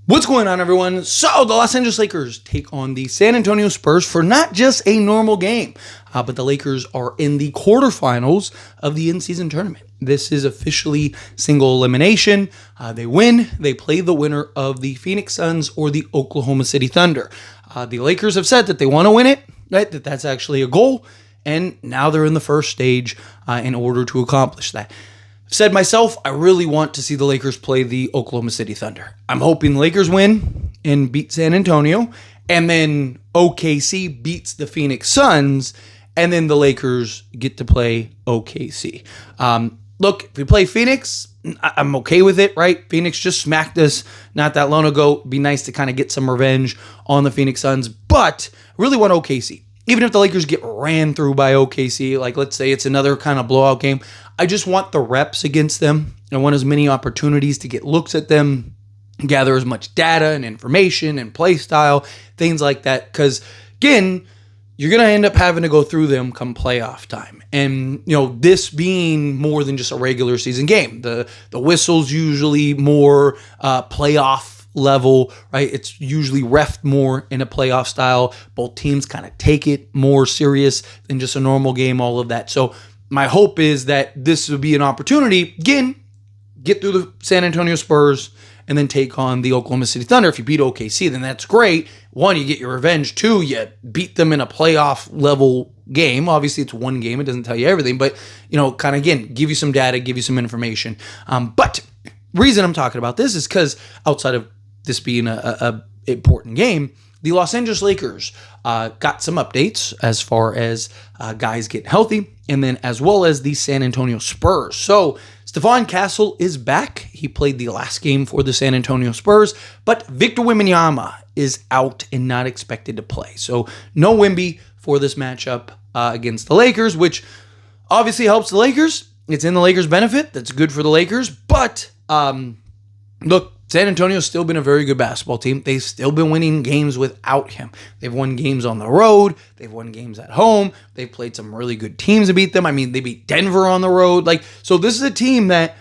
What's going on, everyone? So the Los Angeles Lakers take on the San Antonio Spurs for not just a normal game, but the Lakers are in the quarterfinals of the in-season tournament. This is officially single elimination. They win. They play the winner of the Phoenix Suns or the Oklahoma City Thunder. The Lakers have said that they want to win it, right? That's actually a goal, and now they're in the first stage in order to accomplish that. Said myself, I really want to see the Lakers play the Oklahoma City Thunder. I'm hoping the Lakers win and beat San Antonio, and then OKC beats the Phoenix Suns, and then the Lakers get to play OKC. Look, if we play Phoenix, I'm okay with it, right? Phoenix just smacked us not that long ago. It'd be nice to kind of get some revenge on the Phoenix Suns, but I really want OKC. Even if the Lakers get ran through by OKC, like let's say it's another kind of blowout game, I just want the reps against them. I want as many opportunities to get looks at them, gather as much data and information and play style, things like that. Because, again, you're going to end up having to go through them come playoff time. And, this being more than just a regular season game. The whistle's usually more playoff level, right? It's usually reffed more in a playoff style. Both teams kind of take it more serious than just a normal game, all of that. So my hope is that this will be an opportunity, again, get through the San Antonio Spurs and then take on the Oklahoma City Thunder. If you beat OKC, then that's great. One, you get your revenge. Two, you beat them in a playoff level game. Obviously, it's one game. It doesn't tell you everything, but, kind of, again, give you some data, give you some information. But reason I'm talking about this is because outside of this being a important game, the Los Angeles Lakers got some updates as far as guys getting healthy, and then as well as the San Antonio Spurs. So Stephon Castle is back. He played the last game for the San Antonio Spurs, but Victor Wembanyama is out and not expected to play. So no Wemby for this matchup against the Lakers, which obviously helps the Lakers. It's in the Lakers' benefit. That's good for the Lakers. But look, San Antonio's still been a very good basketball team. They've still been winning games without him. They've won games on the road. They've won games at home. They've played some really good teams to beat them. I mean, they beat Denver on the road. So this is a team that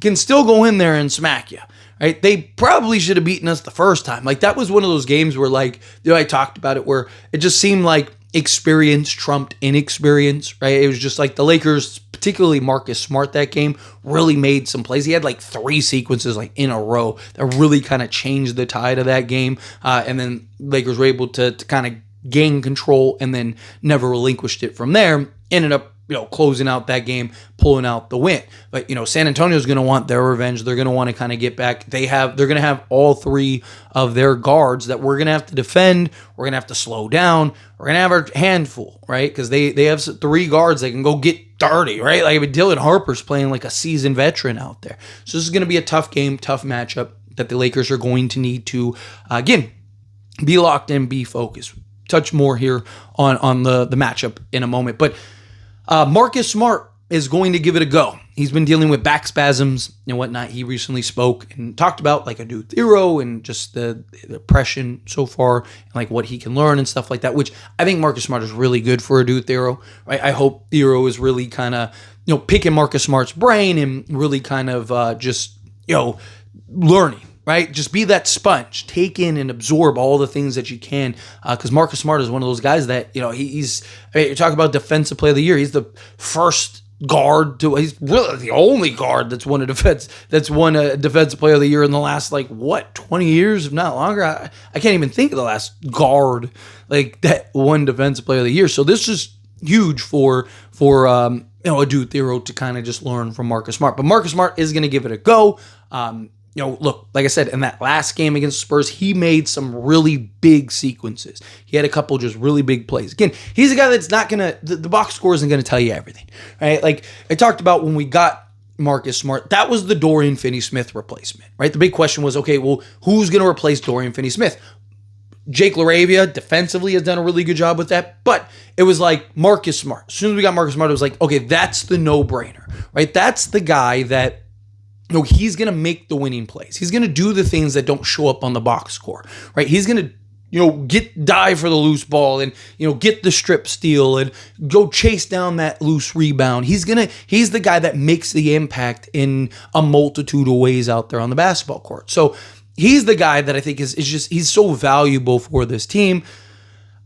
can still go in there and smack you, right? They probably should have beaten us the first time. That was one of those games where, I talked about it, where it just seemed like experience trumped inexperience, right? It was just like the Lakers, particularly Marcus Smart, that game really made some plays. He had 3 sequences in a row that really kind of changed the tide of that game. And then Lakers were able to kind of gain control and then never relinquished it from there. Ended up closing out that game, pulling out the win. But, San Antonio's going to want their revenge. They're going to want to kind of get back. They're going to have all 3 of their guards that we're going to have to defend. We're going to have to slow down. We're going to have our handful, right? Because they have 3 guards that can go get dirty, right? Dylan Harper's playing like a seasoned veteran out there. So this is going to be a tough game, tough matchup that the Lakers are going to need to, again, be locked in, be focused. Touch more here on the matchup in a moment. But Marcus Smart is going to give it a go. He's been dealing with back spasms and whatnot. He recently spoke and talked about a new Thero and just the depression so far and what he can learn and stuff like that, which I think Marcus Smart is really good for a dude Thero. Right? I hope Thero is really kind of, picking Marcus Smart's brain and really kind of just, learning. Right? Just be that sponge. Take in and absorb all the things that you can. Because Marcus Smart is one of those guys that, he's, you talk about defensive player of the year. He's the first guard he's really the only guard that's won a defensive player of the year in the last 20 years, if not longer. I can't even think of the last guard that won defensive player of the year. So this is huge for a dude Thero to kind of just learn from Marcus Smart. But Marcus Smart is going to give it a go. Look, like I said, in that last game against Spurs, he made some really big sequences. He had a couple just really big plays. Again, he's a guy that's not going to, the box score isn't going to tell you everything, right? I talked about when we got Marcus Smart, that was the Dorian Finney-Smith replacement, right? The big question was, okay, well, who's going to replace Dorian Finney-Smith? Jake LaRavia defensively has done a really good job with that, but it was Marcus Smart. As soon as we got Marcus Smart, it was okay, that's the no-brainer, right? That's the guy that, he's going to make the winning plays. He's going to do the things that don't show up on the box score, right? He's going to, dive for the loose ball and, get the strip steal and go chase down that loose rebound. He's the guy that makes the impact in a multitude of ways out there on the basketball court. So he's the guy that I think is just, he's so valuable for this team.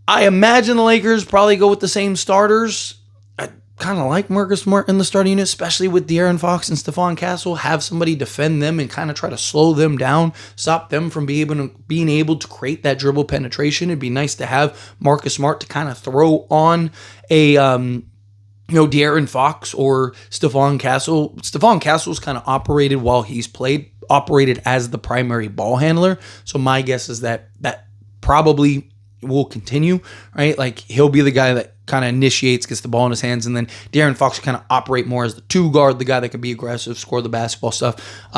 I imagine the Lakers probably go with the same starters. I kind of like Marcus Smart in the starting unit, especially with De'Aaron Fox and Stephon Castle. Have somebody defend them and kind of try to slow them down, stop them from being able to create that dribble penetration. It'd be nice to have Marcus Smart to kind of throw on a De'Aaron Fox or Stephon Castle. Stephon Castle's kind of operated as the primary ball handler. So my guess is that probably will continue, right? Like he'll be the guy that kind of initiates, gets the ball in his hands, and then De'Aaron Fox will kind of operate more as the two guard, the guy that can be aggressive, score the basketball stuff.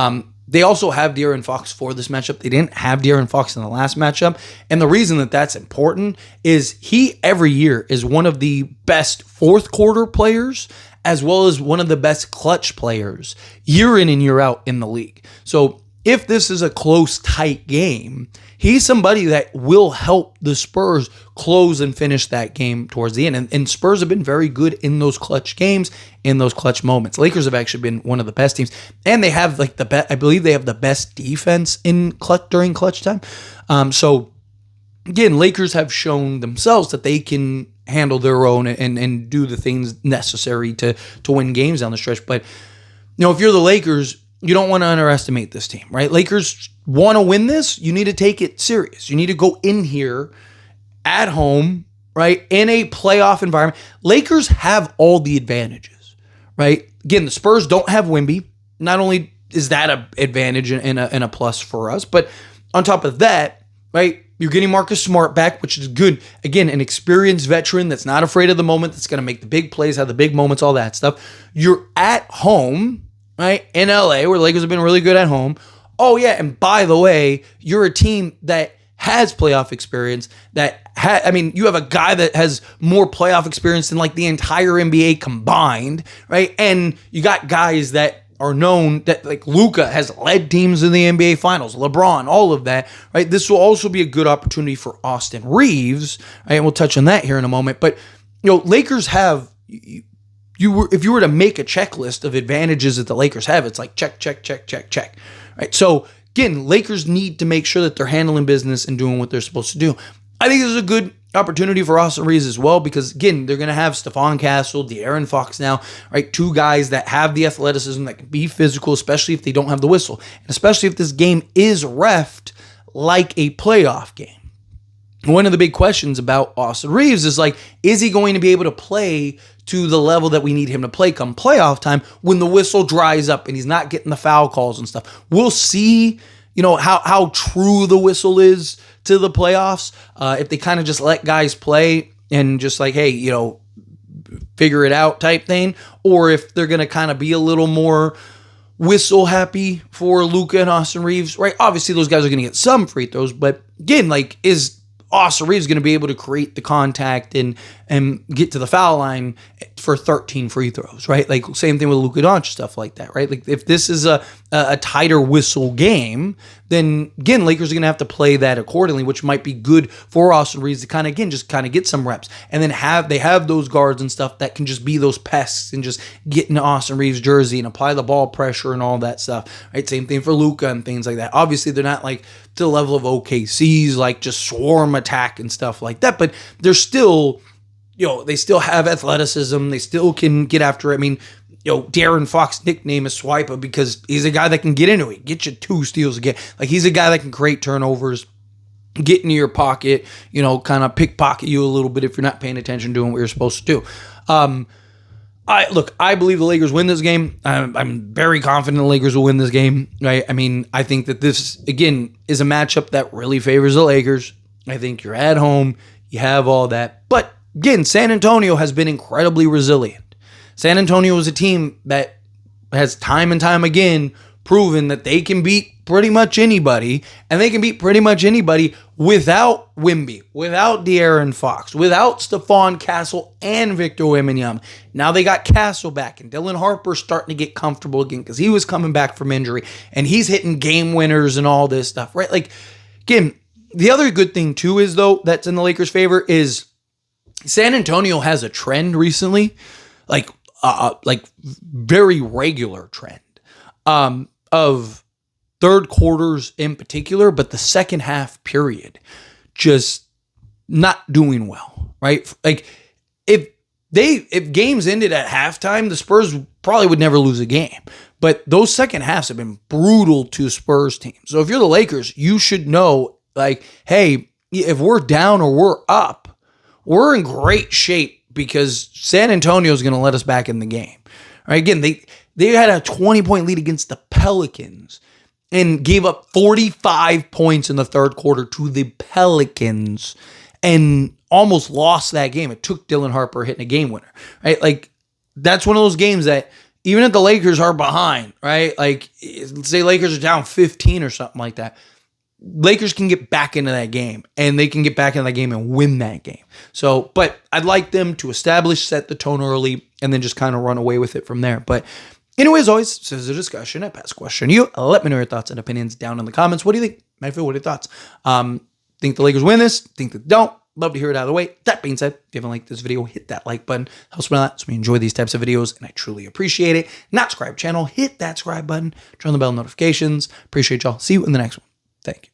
They also have De'Aaron Fox for this matchup. They didn't have De'Aaron Fox in the last matchup. And the reason that that's important is he every year is one of the best fourth quarter players as well as one of the best clutch players year in and year out in the league. So if this is a close, tight game, he's somebody that will help the Spurs close and finish that game towards the end. And Spurs have been very good in those clutch games, in those clutch moments. Lakers have actually been one of the best teams. And they have like I believe they have the best defense in during clutch time. So again, Lakers have shown themselves that they can handle their own and do the things necessary to win games down the stretch. But if you're the Lakers, you don't want to underestimate this team, right? Lakers want to win this. You need to take it serious. You need to go in here at home, right, in a playoff environment. Lakers have all the advantages, right? Again, the Spurs don't have Wemby. Not only is that an advantage and a plus for us, but on top of that, right, you're getting Marcus Smart back, which is good. Again, an experienced veteran that's not afraid of the moment, that's going to make the big plays, have the big moments, all that stuff. You're at home, right, in LA, where the Lakers have been really good at home. Oh, yeah, and by the way, you're a team that has playoff experience, you have a guy that has more playoff experience than like the entire NBA combined, right? And you got guys that are known, that like Luka has led teams in the NBA Finals, LeBron, all of that, right? This will also be a good opportunity for Austin Reeves, right? And we'll touch on that here in a moment. But, Lakers have... if you were to make a checklist of advantages that the Lakers have, it's like check, check, check, check, check, right? So again, Lakers need to make sure that they're handling business and doing what they're supposed to do. I think this is a good opportunity for Austin Reeves as well, because again, they're going to have Stephon Castle, De'Aaron Fox now, right? Two guys that have the athleticism, that can be physical, especially if they don't have the whistle, and especially if this game is reffed like a playoff game. One of the big questions about Austin Reeves is like, is he going to be able to play to the level that we need him to play come playoff time when the whistle dries up and he's not getting the foul calls and stuff? We'll see, how true the whistle is to the playoffs. If they kind of just let guys play and just like, hey, figure it out type thing, or if they're going to kind of be a little more whistle happy for Luka and Austin Reeves, right? Obviously, those guys are going to get some free throws, but again, like, is Austin Reeves going to be able to create the contact and get to the foul line for 13 free throws, right? Like same thing with Luka Doncic, stuff like that, right? Like if this is a tighter whistle game, then again, Lakers are going to have to play that accordingly, which might be good for Austin Reeves to kind of get some reps, and then they have those guards and stuff that can just be those pests and just get into Austin Reeves' jersey and apply the ball pressure and all that stuff, right? Same thing for Luka and things like that. Obviously, they're not like to the level of OKC's, like just swarm attack and stuff like that, but they're still, they still have athleticism. They still can get after it. I mean, De'Aaron Fox's nickname is Swiper because he's a guy that can get into it, get you 2 steals again. Like he's a guy that can create turnovers, get into your pocket, kind of pickpocket you a little bit if you're not paying attention, doing what you're supposed to do. I believe the Lakers win this game. I'm very confident the Lakers will win this game. Right? I mean, I think that this, again, is a matchup that really favors the Lakers. I think you're at home. You have all that. But, again, San Antonio has been incredibly resilient. San Antonio is a team that has time and time again proven that they can beat pretty much anybody, and they can beat pretty much anybody without Wemby, without De'Aaron Fox, without Stephon Castle and Victor Wembanyama. Now they got Castle back, and Dylan Harper's starting to get comfortable again because he was coming back from injury, and he's hitting game winners and all this stuff, right? Like, again, the other good thing too is, though, that's in the Lakers' favor is San Antonio has a trend recently, like very regular trend, of third quarters in particular, but the second half period, just not doing well, right? Like if games ended at halftime, the Spurs probably would never lose a game. But those second halves have been brutal to Spurs teams. So if you're the Lakers, you should know, like, hey, if we're down or we're up, we're in great shape because San Antonio is going to let us back in the game. Right? Again, they had a 20-point lead against the Pelicans and gave up 45 points in the third quarter to the Pelicans and almost lost that game. It took Dylan Harper hitting a game winner, right? Like, that's one of those games that even if the Lakers are behind, right? Like, let's say Lakers are down 15 or something like that, Lakers can get back into that game, and they can get back into that game and win that game. So, but I'd like them to set the tone early, and then just kind of run away with it from there. But anyway, as always, this is a discussion. I pass a question to you. Let me know your thoughts and opinions down in the comments. What do you think? Mayfield, what are your thoughts? Think the Lakers win this? Think they don't? Love to hear it out of the way. That being said, if you haven't liked this video, hit that like button. Helps me a lot. So we enjoy these types of videos, and I truly appreciate it. Not subscribe channel, hit that subscribe button. Turn on the bell notifications. Appreciate y'all. See you in the next one. Thank you.